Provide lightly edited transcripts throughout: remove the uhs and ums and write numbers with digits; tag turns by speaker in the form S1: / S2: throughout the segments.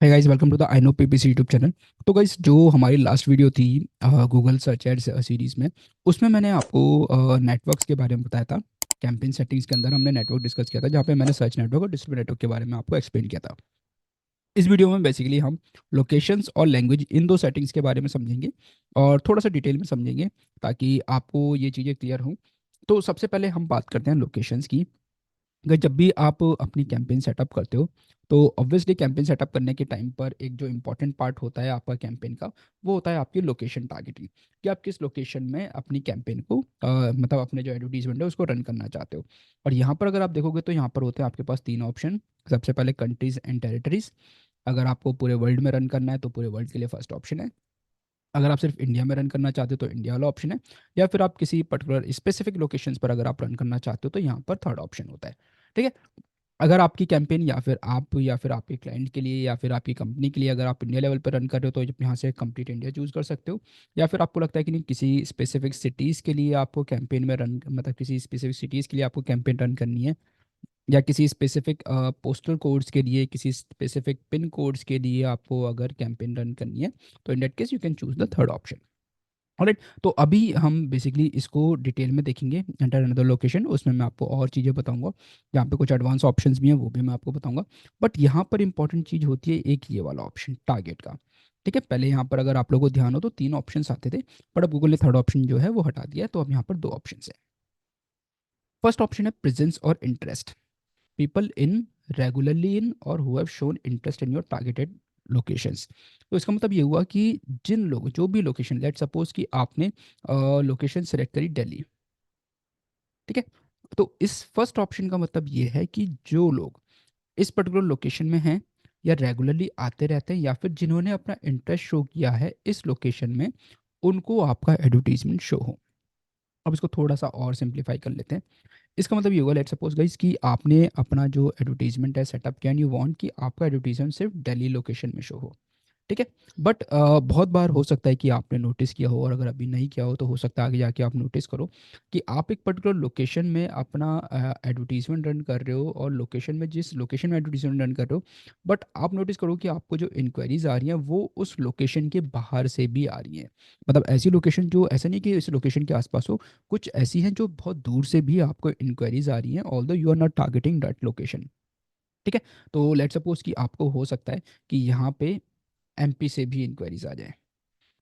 S1: है guys, welcome to the I know PPC YouTube channel. तो guys, जो हमारी लास्ट वीडियो थी गूगल सर्च एड सीरीज में, उसमें मैंने आपको नेटवर्क्स के बारे में बताया था। कैंपेन सेटिंग्स के अंदर हमने नेटवर्क डिस्कस किया था, जहाँ पे मैंने सर्च नेटवर्क और डिस्प्ले नेटवर्क के बारे में आपको एक्सप्लेन किया था। इस वीडियो में बेसिकली हम लोकेशंस और लैंग्वेज, इन दो सेटिंग्स के बारे में समझेंगे और थोड़ा सा डिटेल में समझेंगे, ताकि आपको ये चीज़ें क्लियर हों। तो सबसे पहले हम बात करते हैं लोकेशंस की। अगर जब भी आप अपनी कैंपेन सेटअप करते हो, तो ऑब्वियसली कैंपेन सेटअप करने के टाइम पर एक जो इंपॉर्टेंट पार्ट होता है आपका कैंपेन का, वो होता है आपकी लोकेशन टारगेटिंग, कि आप किस लोकेशन में अपनी कैंपेन को मतलब अपने जो एडवर्टीजमेंट है उसको रन करना चाहते हो। और यहाँ पर अगर आप देखोगे तो यहाँ पर होते हैं आपके पास तीन ऑप्शन। सबसे पहले कंट्रीज एंड टेरिटरीज। अगर आपको पूरे वर्ल्ड में रन करना है तो पूरे वर्ल्ड के लिए फर्स्ट ऑप्शन है। अगर आप सिर्फ इंडिया में रन करना चाहते हो तो इंडिया वाला ऑप्शन है। या फिर आप किसी पर्टिकुलर स्पेसिफिक लोकेशंस पर अगर आप रन करना चाहते हो तो यहाँ पर थर्ड ऑप्शन होता है। ठीक है। अगर आपकी कैंपेन या फिर आपके क्लाइंट के लिए या फिर आपकी कंपनी के लिए अगर आप इंडिया लेवल पर रन कर रहे हो तो यहाँ से कंप्लीट इंडिया चूज कर सकते हो। या फिर आपको लगता है कि नहीं, किसी स्पेसिफिक सिटीज़ के लिए आपको कैंपेन में रन, मतलब किसी स्पेसिफिक सिटीज़ के लिए आपको कैंपेन रन करनी है, या किसी स्पेसिफिक पोस्टल कोड्स के लिए, किसी स्पेसिफिक पिन कोड्स के लिए आपको अगर कैंपेन रन करनी है, तो in that case you can choose the third option. Alright, तो अभी हम बेसिकली इसको डिटेल में देखेंगे। एंटर अनदर लोकेशन, उसमें मैं आपको और चीज़ें बताऊंगा। यहाँ पे कुछ एडवांस ऑप्शंस भी हैं, वो भी मैं आपको बताऊंगा। बट यहाँ पर इंपॉर्टेंट चीज़ होती है एक ये वाला ऑप्शन, टारगेट का। ठीक है। पहले यहाँ पर अगर आप लोगों को ध्यान हो तो तीन ऑप्शन आते थे, बट अब गूगल ने थर्ड ऑप्शन जो है वो हटा दिया है, तो अब यहाँ पर दो ऑप्शन है। फर्स्ट ऑप्शन है प्रेजेंस और interest. People in regularly in और who have shown interest in your targeted locations. तो इसका मतलब ये हुआ कि जिन लोग, जो भी लोकेशन, लेट सपोज कि आपने लोकेशन सेलेक्ट करी दिल्ली। ठीक है। तो इस फर्स्ट ऑप्शन का मतलब ये है कि जो लोग इस पर्टिकुलर लोकेशन में हैं, या रेगुलरली आते रहते हैं, या फिर जिन्होंने अपना इंटरेस्ट शो किया है इस लोकेशन में, उनको आपका एडवर्टीजमेंट शो हो। अब इसको थोड़ा सा और सिंप्लीफाई कर लेते हैं। इसका मतलब ये होगा, लेट सपोज गाइस, कि आपने अपना जो एडवर्टीजमेंट है सेटअप किया, एंड यू वांट कि आपका एडवर्टीजमेंट सिर्फ दिल्ली लोकेशन में शो हो। ठीक है। बट बहुत बार हो सकता है कि आपने नोटिस किया हो, और अगर अभी नहीं किया हो तो हो सकता है आगे जाके आप नोटिस करो कि आप एक पर्टिकुलर लोकेशन में अपना एडवर्टीजमेंट रन कर रहे हो, और लोकेशन में, जिस लोकेशन में एडवर्टीजमेंट रन कर रहे हो, बट आप नोटिस करो कि आपको जो इंक्वायरीज आ रही हैं वो उस लोकेशन के बाहर से भी आ रही हैं। मतलब ऐसी लोकेशन जो, ऐसा नहीं कि इस लोकेशन के आसपास हो, कुछ ऐसी हैं जो बहुत दूर से भी आपको इंक्वायरीज आ रही हैं, although you are not targeting that location. ठीक है। तो लेट सपोज कि आपको हो सकता है कि यहाँ पे एमपी से भी इंक्वायरीज आ जाए।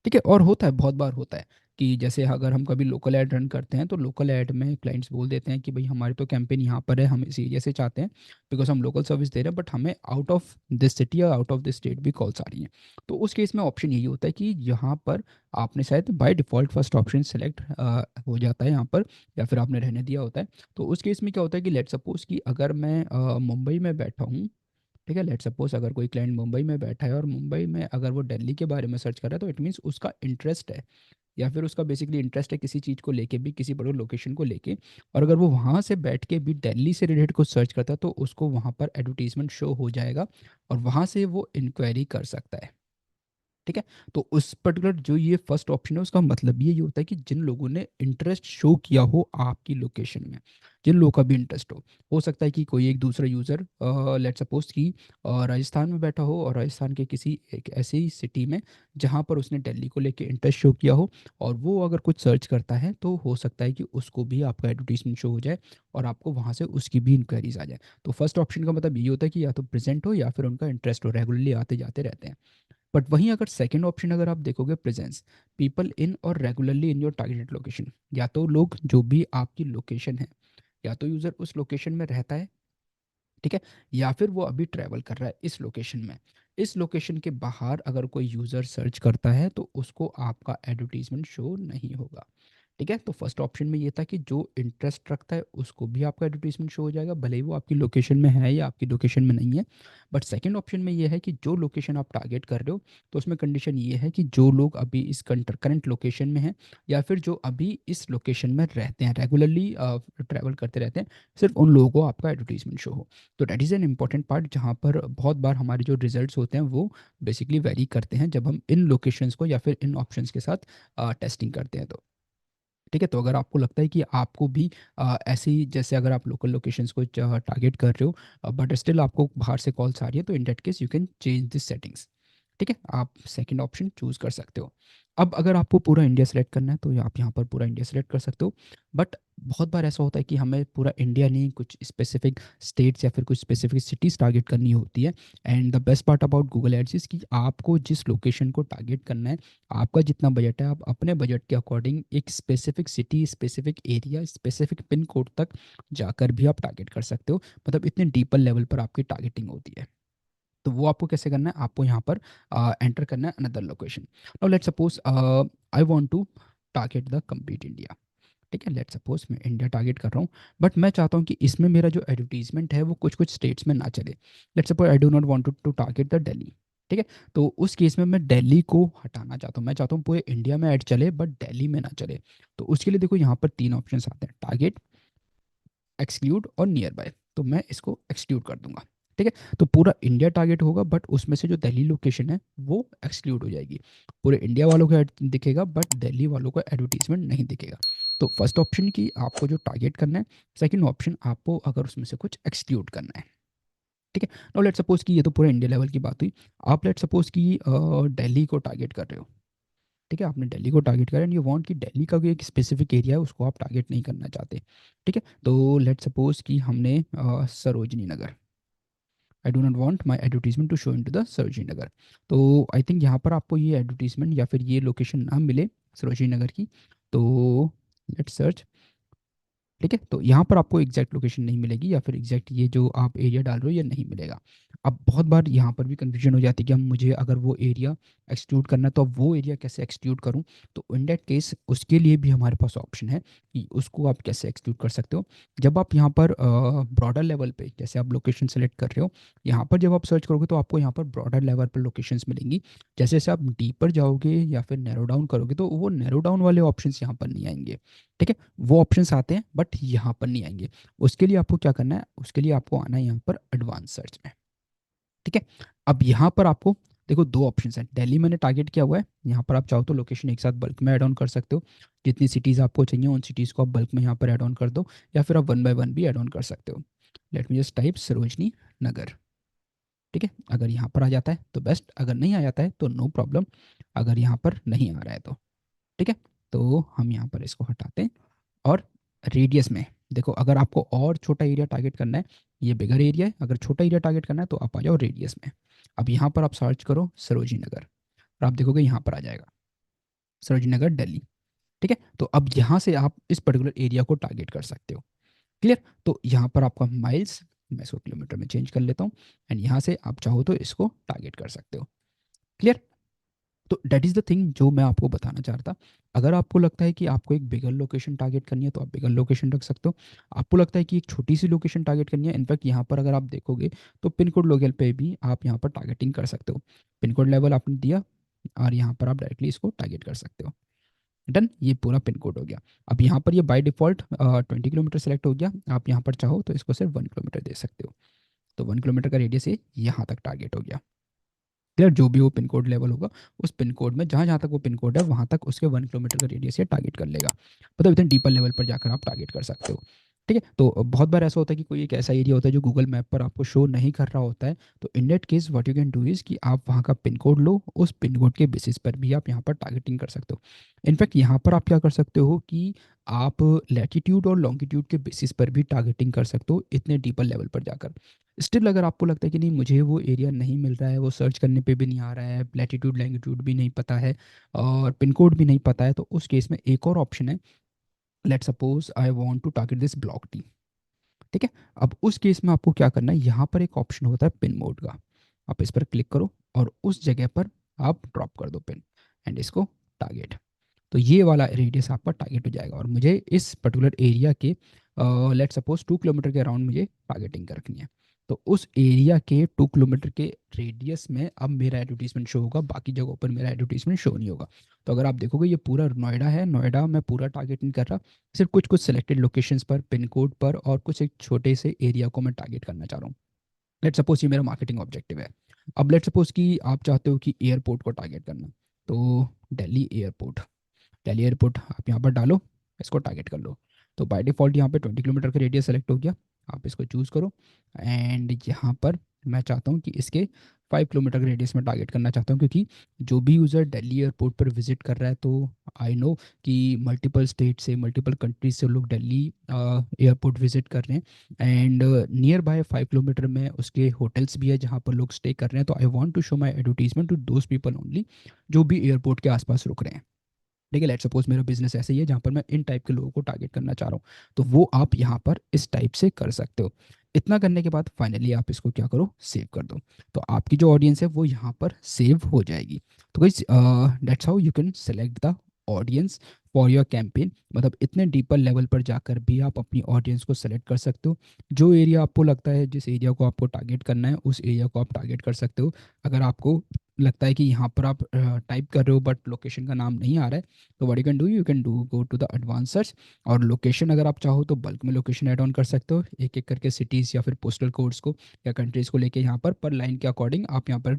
S1: ठीक है। और होता है, बहुत बार होता है कि जैसे अगर हम कभी लोकल ऐड रन करते हैं तो लोकल ऐड में क्लाइंट्स बोल देते हैं कि भाई हमारी तो कैंपेन यहाँ पर है, हम इस एरिया से चाहते हैं, बिकॉज हम लोकल सर्विस दे रहे हैं, बट हमें आउट ऑफ दिस सिटी या आउट ऑफ दिस स्टेट भी कॉल्स आ रही हैं। तो उस केस में ऑप्शन यही होता है कि यहाँ पर आपने शायद by default first option select हो जाता है यहाँ पर, या फिर आपने रहने दिया होता है। तो उस केस में क्या होता है कि लेट सपोज कि अगर मैं मुंबई में बैठा हूँ। ठीक है। लेट सपोज अगर कोई क्लाइंट मुंबई में बैठा है, और मुंबई में अगर वो दिल्ली के बारे में सर्च कर रहा है, तो इट मीन्स उसका इंटरेस्ट है, या फिर उसका बेसिकली इंटरेस्ट है किसी चीज़ को लेके भी, किसी बड़े लोकेशन को लेके। और अगर वो वहाँ से बैठ के भी दिल्ली से रिलेटेड कुछ सर्च करता है तो उसको वहाँ पर एडवर्टीजमेंट शो हो जाएगा, और वहाँ से वो इंक्वायरी कर सकता है। ठीक है। तो उस पर्टिकुलर जो ये फर्स्ट ऑप्शन है, उसका मतलब ये होता है कि जिन लोगों ने इंटरेस्ट शो किया हो आपकी लोकेशन में, जिन लोगों का भी इंटरेस्ट हो सकता है कि कोई एक दूसरा यूज़र, लेट सपोज कि राजस्थान में बैठा हो, और राजस्थान के किसी एक ऐसी सिटी में जहाँ पर उसने दिल्ली को लेके इंटरेस्ट शो किया हो, और वो अगर कुछ सर्च करता है तो हो सकता है कि उसको भी आपका एडवर्टीजमेंट शो हो जाए, और आपको वहाँ से उसकी भी इंक्वायरीज आ जाए। तो फर्स्ट ऑप्शन का मतलब ये होता है कि या तो प्रेजेंट हो या फिर उनका इंटरेस्ट हो, रेगुलरली आते जाते रहते हैं। बट वहीं अगर सेकंड ऑप्शन अगर आप देखोगे, प्रेजेंस, पीपल इन और regularly in your targeted location, या तो लोग जो भी आपकी लोकेशन है, या तो यूज़र उस लोकेशन में रहता है। ठीक है। या फिर वो अभी ट्रैवल कर रहा है इस लोकेशन में। इस लोकेशन के बाहर अगर कोई यूज़र सर्च करता है तो उसको आपका एडवर्टीजमेंट शो नहीं होगा। ठीक है। तो फर्स्ट ऑप्शन में ये था कि जो इंटरेस्ट रखता है उसको भी आपका एडवर्टीजमेंट शो हो जाएगा, भले ही वो आपकी लोकेशन में है या आपकी लोकेशन में नहीं है। बट सेकंड ऑप्शन में ये है कि जो लोकेशन आप टारगेट कर रहे हो, तो उसमें कंडीशन ये है कि जो लोग अभी इस करंट लोकेशन में हैं, या फिर जो अभी इस लोकेशन में रहते हैं, रेगुलरली ट्रैवल करते रहते हैं, सिर्फ उन लोगों को आपका एडवर्टीजमेंट शो हो। तो that is an important part, जहाँ पर बहुत बार हमारे जो रिजल्ट्स होते हैं वो बेसिकली वेरी करते हैं जब हम इन लोकेशंस को या फिर इन ऑप्शंस के साथ टेस्टिंग करते हैं। तो ठीक है, तो अगर आपको लगता है कि आपको भी ऐसे ही, जैसे अगर आप लोकल लोकेशंस को टारगेट कर रहे हो बट स्टिल आपको बाहर से कॉल्स आ रही है, तो in that case you can change this settings. ठीक है, आप सेकंड ऑप्शन चूज कर सकते हो। अब अगर आपको पूरा इंडिया सेलेक्ट करना है तो आप यहाँ पर पूरा इंडिया सेलेक्ट कर सकते हो। बट बहुत बार ऐसा होता है कि हमें पूरा इंडिया नहीं, कुछ स्पेसिफिक स्टेट्स या फिर कुछ स्पेसिफिक सिटीज़ टारगेट करनी होती है। And the best part about Google ads is कि आपको जिस लोकेशन को टारगेट करना है, आपका जितना बजट है, आप अपने बजट के अकॉर्डिंग एक specific city, specific area, specific pin code तक जाकर भी आप टारगेट कर सकते हो। मतलब इतने डीपर लेवल पर आपकी टारगेटिंग होती है। तो वो आपको कैसे करना है, आपको यहाँ पर एंटर करना है another location. Now let's suppose I want to target the complete India. ठीक है, लेट्स सपोज मैं इंडिया टारगेट कर रहा हूँ, बट मैं चाहता हूँ कि इसमें मेरा जो एडवर्टीजमेंट है वो कुछ कुछ स्टेट्स में ना चले। Let's suppose I do not want to target the Delhi. ठीक है, तो उस केस में मैं दिल्ली को हटाना चाहता हूँ। मैं चाहता हूँ पूरे इंडिया में ऐड चले बट दिल्ली में ना चले। तो उसके लिए देखो यहाँ पर तीन ऑप्शन आते हैं, टारगेट, एक्सक्लूड और नियर बाय। तो मैं इसको एक्सक्लूड कर दूंगा। ठीक है, तो पूरा इंडिया टारगेट होगा बट उसमें से जो दिल्ली लोकेशन है वो एक्सक्लूड हो जाएगी। पूरे इंडिया वालों को ऐड दिखेगा बट दिल्ली वालों को एडवर्टीजमेंट नहीं दिखेगा। तो फर्स्ट ऑप्शन की आपको जो टारगेट करना है, सेकंड ऑप्शन आपको अगर उसमें से कुछ एक्सक्लूड करना है। ठीक है, नाउ लेट सपोज कि ये तो पूरे इंडिया लेवल की बात हुई। आप लेट सपोज कि दिल्ली को टारगेट कर रहे हो। ठीक है, आपने दिल्ली को टारगेट करा एंड यू वांट कि दिल्ली का कोई एक स्पेसिफिक एरिया है उसको आप टारगेट नहीं करना चाहते। ठीक है, तो लेट सपोज कि हमने Sarojini Nagar, I do not want my advertisement to show in to the Sarojini Nagar. तो आई थिंक यहाँ पर आपको ये एडवर्टीजमेंट या फिर ये लोकेशन ना मिले सरोजनी नगर की। तो लेट सर्च। ठीक है, तो यहाँ पर आपको एग्जैक्ट लोकेशन नहीं मिलेगी या फिर एग्जैक्ट ये जो आप एरिया डाल रहे हो ये नहीं मिलेगा। अब बहुत बार यहाँ पर भी कन्फ्यूजन हो जाती है कि हम, मुझे अगर वो एरिया एक्सक्लूड करना है तो अब वो एरिया कैसे एक्सक्लूड करूँ। तो इन दैट केस उसके लिए भी हमारे पास ऑप्शन है कि उसको आप कैसे एक्सक्लूड कर सकते हो। जब आप यहाँ पर ब्रॉडर लेवल पे, जैसे आप लोकेशन सेलेक्ट कर रहे हो, यहाँ पर जब आप सर्च करोगे तो आपको यहाँ पर ब्रॉडर लेवल पर लोकेशंस मिलेंगी। जैसे जैसे आप डीपर जाओगे या फिर नैरो डाउन करोगे तो वो नैरो डाउन वाले ऑप्शंस यहाँ पर नहीं आएंगे। ठीक है, वो ऑप्शंस आते हैं बट यहाँ पर नहीं आएंगे। उसके लिए आपको क्या करना है, उसके लिए आपको आना है यहाँ पर एडवांस सर्च में। ठीक है, अब यहाँ पर आपको देखो दो ऑप्शन हैं। दिल्ली मैंने टारगेट किया हुआ है, यहाँ पर आप चाहो तो लोकेशन एक साथ बल्क में ऐड ऑन कर सकते हो। जितनी सिटीज़ आपको चाहिए उन सिटीज़ को आप बल्क में यहाँ पर ऐड ऑन कर दो, या फिर आप वन बाय वन भी ऐड ऑन कर सकते हो। Let me just type Sarojini Nagar. ठीक है, अगर यहाँ पर आ जाता है तो बेस्ट, अगर नहीं आ जाता है तो नो प्रॉब्लम। अगर यहाँ पर नहीं आ रहा है तो ठीक है, तो हम यहाँ पर इसको हटाते हैं। और रेडियस में देखो, अगर आपको और छोटा एरिया टारगेट करना है, ये बिगर एरिया है, अगर छोटा एरिया टारगेट करना है तो आप आ जाओ रेडियस में। अब यहाँ पर आप सर्च करो सरोजी नगर और आप देखोगे यहाँ पर आ जाएगा सरोजी नगर दिल्ली। ठीक है, तो अब यहाँ से आप इस पर्टिकुलर एरिया को टारगेट कर सकते हो। क्लियर, तो यहाँ पर आपका माइल्स, मैं इसको किलोमीटर में चेंज कर लेता हूँ। एंड यहाँ से आप चाहो तो इसको टारगेट कर सकते हो। क्लियर, तो दैट इज़ द थिंग जो मैं आपको बताना चाह रहा था। अगर आपको लगता है कि आपको एक बिगर लोकेशन टारगेट करनी है तो आप बिगर लोकेशन रख सकते हो। आपको लगता है कि एक छोटी सी लोकेशन टारगेट करनी है, इनफैक्ट यहाँ पर अगर आप देखोगे तो पिन कोड लेवल पे भी आप यहाँ पर टारगेटिंग कर सकते हो। पिन कोड लेवल आपने दिया और यहाँ पर आप डायरेक्टली इसको टारगेट कर सकते हो। डन, ये पूरा पिन कोड हो गया। अब यहाँ पर ये बाय डिफॉल्ट 20 किलोमीटर सेलेक्ट हो गया। आप यहाँ पर चाहो तो इसको सिर्फ 1 किलोमीटर दे सकते हो। तो 1 किलोमीटर का रेडियस ये यहाँ तक टारगेट हो गया। क्लियर, जो भी वो पिन कोड लेवल होगा उस पिन कोड में जहाँ जहाँ तक वो पिन कोड है वहाँ तक उसके 1 किलोमीटर का रेडियस से टारगेट कर लेगा। मतलब इतने डीपर लेवल पर जाकर आप टारगेट कर सकते हो। ठीक है, तो बहुत बार ऐसा होता है कि कोई एक ऐसा एरिया होता है जो गूगल मैप पर आपको शो नहीं कर रहा होता है। तो in that case what you can do is कि आप वहाँ का पिन कोड लो, उस पिन कोड के बेसिस पर भी आप यहाँ पर टारगेटिंग कर सकते हो। इनफैक्ट यहाँ पर आप क्या कर सकते हो कि आप लैटिट्यूड और लॉन्गिट्यूड के बेसिस पर भी टारगेटिंग कर सकते हो इतने डीपर लेवल पर जाकर। स्टिल अगर आपको लगता है कि नहीं मुझे वो एरिया नहीं मिल रहा है, वो सर्च करने पे भी नहीं आ रहा है, लैटिट्यूड लैंगिट्यूड भी नहीं पता है और पिन कोड भी नहीं पता है, तो उस केस में एक और ऑप्शन है। Let suppose I want to target this block T. ठीक है, अब उस केस में आपको क्या करना है, यहाँ पर एक ऑप्शन होता है पिन मोड का। आप इस पर क्लिक करो और उस जगह पर आप ड्रॉप कर दो पिन एंड इसको टारगेट। तो ये वाला रेडियस आपका टारगेट हो जाएगा और मुझे इस पर्टिकुलर एरिया के लेट सपोज 2 किलोमीटर के अराउंड मुझे टारगेटिंग रखनी है। तो उस एरिया के 2 किलोमीटर के रेडियस में अब मेरा एडवर्टीजमेंट शो होगा, बाकी जगहों पर मेरा एडवर्टीजमेंट शो नहीं होगा। तो अगर आप देखोगे ये पूरा नोएडा है, नोएडा में पूरा टारगेट नहीं कर रहा, सिर्फ कुछ कुछ सिलेक्टेड लोकेशंस पर, पिन कोड पर और कुछ एक छोटे से एरिया को मैं टारगेट करना चाह रहा हूँ। लेट सपोज ये मेरा मार्केटिंग ऑब्जेक्टिव है। अब लेट सपोज कि आप चाहते हो कि एयरपोर्ट को टारगेट करना, तो दिल्ली एयरपोर्ट, दिल्ली एयरपोर्ट आप यहाँ पर डालो। इसको टारगेट कर लो। तो बाय डिफ़ॉल्ट यहाँ पे 20 किलोमीटर का रेडियस सेलेक्ट हो गया, आप इसको चूज़ करो। एंड यहाँ पर मैं चाहता हूँ कि इसके 5 किलोमीटर के रेडियस में टारगेट करना चाहता हूँ, क्योंकि जो भी यूज़र दिल्ली एयरपोर्ट पर विजिट कर रहा है, तो आई नो कि मल्टीपल स्टेट से, मल्टीपल कंट्रीज से लोग दिल्ली एयरपोर्ट विजिट कर रहे हैं। एंड नियर बाय 5 किलोमीटर में उसके होटल्स भी है जहाँ पर लोग स्टे कर रहे हैं। तो I want to show my advertisement to those people only जो भी एयरपोर्ट के आसपास रुक रहे हैं। ठीक है, लेट सपोज मेरा बिजनेस ऐसे ही है जहाँ पर मैं इन टाइप के लोगों को टारगेट करना चाह रहा हूँ, तो वो आप यहाँ पर इस टाइप से कर सकते हो। इतना करने के बाद फाइनली आप इसको क्या करो, सेव कर दो। तो आपकी जो ऑडियंस है वो यहाँ पर सेव हो जाएगी। तो guys that's how you can select the audience for your campaign. मतलब इतने डीपर लेवल पर जाकर भी आप अपनी ऑडियंस को सेलेक्ट कर सकते हो। जो एरिया आपको लगता है, जिस एरिया को आपको टारगेट करना है, उस एरिया को आप टारगेट कर सकते हो। अगर आपको लगता है कि यहाँ पर आप टाइप कर रहे हो बट लोकेशन का नाम नहीं आ रहा है, तो what you can do go to the advance search. और लोकेशन अगर आप चाहो तो बल्क में लोकेशन ऐड ऑन कर सकते हो, एक एक करके सिटीज़ या फिर पोस्टल कोड्स को या कंट्रीज़ को लेके यहाँ पर लाइन के अकॉर्डिंग आप यहाँ पर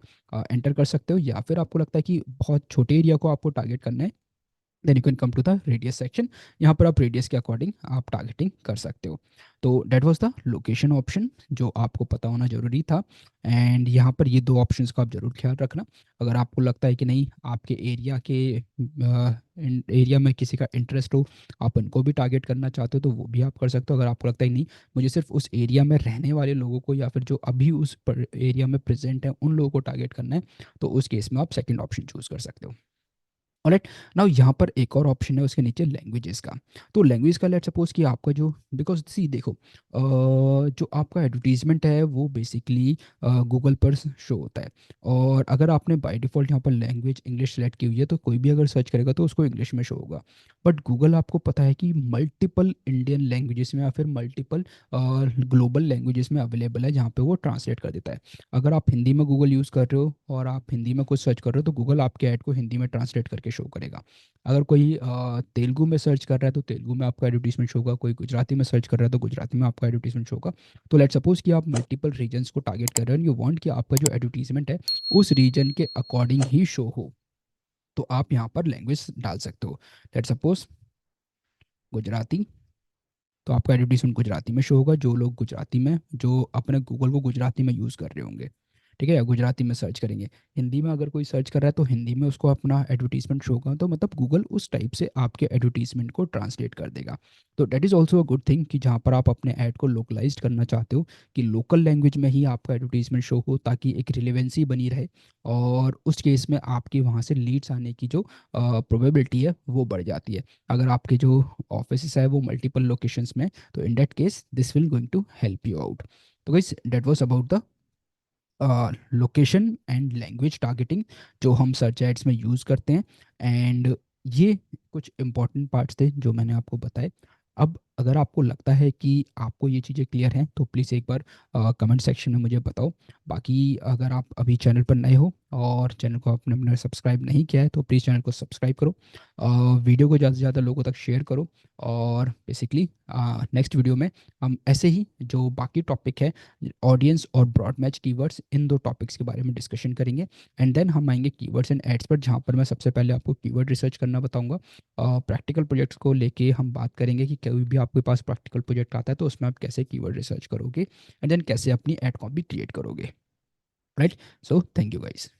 S1: एंटर कर सकते हो। या फिर आपको लगता है कि बहुत छोटे एरिया को आपको टारगेट करना है, then you can come to the radius section. यहाँ पर आप रेडियस के अकॉर्डिंग आप टारगेटिंग कर सकते हो। तो that was the location option जो आपको पता होना जरूरी था। एंड यहाँ पर ये दो ऑप्शंस का आप जरूर ख्याल रखना। अगर आपको लगता है कि नहीं, आपके एरिया के एरिया में किसी का इंटरेस्ट हो, आप उनको भी टारगेट करना चाहते हो, तो वो भी आप कर सकते हो। अगर आपको लगता है नहीं, मुझे सिर्फ उस एरिया में रहने वाले लोगों को या फिर जो अभी उस एरिया में प्रेजेंट है उन लोगों को टारगेट करना है, तो उस केस में आप सेकेंड ऑप्शन चूज कर सकते हो। ऑलराइट, नाउ यहाँ पर एक और ऑप्शन है उसके नीचे, लैंग्वेजेस का। तो लैंग्वेज का लेट सपोज कि आपका जो, बिकॉज सी देखो जो आपका एडवर्टीजमेंट है वो बेसिकली गूगल पर शो होता है। और अगर आपने बाय डिफ़ॉल्ट यहाँ पर लैंग्वेज इंग्लिश सेलेक्ट की हुई है, तो कोई भी अगर सर्च करेगा तो उसको इंग्लिश में शो होगा। बट गूगल आपको पता है कि मल्टीपल इंडियन लैंग्वेजेस में या फिर मल्टीपल ग्लोबल लैंग्वेजेस में अवेलेबल है, जहाँ पे वो ट्रांसलेट कर देता है। अगर आप हिंदी में गूगल यूज़ कर रहे हो और आप हिंदी में कुछ सर्च कर रहे हो, तो गूगल आपके ऐड को हिंदी में ट्रांसलेट करके शो करेगा। अगर कोई तेलुगु में सर्च कर रहा है तो तेलुगु में आपका एडवर्टीजमेंट शो होगा, कोई गुजराती में सर्च कर रहा है तो गुजराती में आपका एडवर्टीजमेंट शो होगा। तो लेट सपोज कि आप मल्टीपल रीजन्स को टारगेट कर रहे हो, यू वांट कि आपका जो एडवर्टीजमेंट है उस रीजन के अकॉर्डिंग ही शो हो, तो आप यहाँ पर लैंग्वेज डाल सकते हो। लेट सपोज गुजराती, तो आपका एडवर्टीजमेंट गुजराती में शो होगा। जो लोग गुजराती में, जो अपने गूगल को गुजराती में यूज़ कर रहे होंगे, ठीक है, या गुजराती में सर्च करेंगे। हिंदी में अगर कोई सर्च कर रहा है तो हिंदी में उसको अपना एडवर्टीजमेंट शो होगा। तो मतलब गूगल उस टाइप से आपके एडवर्टीजमेंट को ट्रांसलेट कर देगा। तो that is also a good thing कि जहाँ पर आप अपने ऐड को लोकलाइज करना चाहते हो, कि लोकल लैंग्वेज में ही आपका एडवर्टीजमेंट शो हो, ताकि एक रिलेवेंसी बनी रहे। और उस केस में आपकी वहाँ से लीड्स आने की जो प्रोबेबिलिटी है वो बढ़ जाती है। अगर आपके जो ऑफिस है वो मल्टीपल लोकेशंस में, तो in that case this will going to help you out. तो guys that was about the location and language targeting जो हम सर्च एड्स में यूज़ करते हैं। एंड ये कुछ इंपॉर्टेंट पार्ट्स थे जो मैंने आपको बताए। अब अगर आपको लगता है कि आपको ये चीज़ें क्लियर हैं, तो प्लीज़ एक बार कमेंट सेक्शन में मुझे बताओ। बाकी अगर आप अभी चैनल पर नए हो और चैनल को आपने सब्सक्राइब नहीं किया है, तो प्लीज़ चैनल को सब्सक्राइब करो, वीडियो को ज़्यादा से ज़्यादा लोगों तक शेयर करो। और बेसिकली नेक्स्ट वीडियो में हम ऐसे ही जो बाकी टॉपिक है, ऑडियंस और ब्रॉड मैच कीवर्ड्स, इन दो टॉपिक्स के बारे में डिस्कशन करेंगे। एंड देन हम आएंगे कीवर्ड्स एंड एड्स पर, जहाँ पर मैं सबसे पहले आपको कीवर्ड रिसर्च करना बताऊंगा। प्रैक्टिकल प्रोजेक्ट्स को लेके हम बात करेंगे कि कभी भी आपके पास प्रैक्टिकल प्रोजेक्ट आता है तो उसमें आप कैसे कीवर्ड रिसर्च करोगे, एंड देन कैसे अपनी एड कॉपी क्रिएट करोगे। Right, so thank you guys.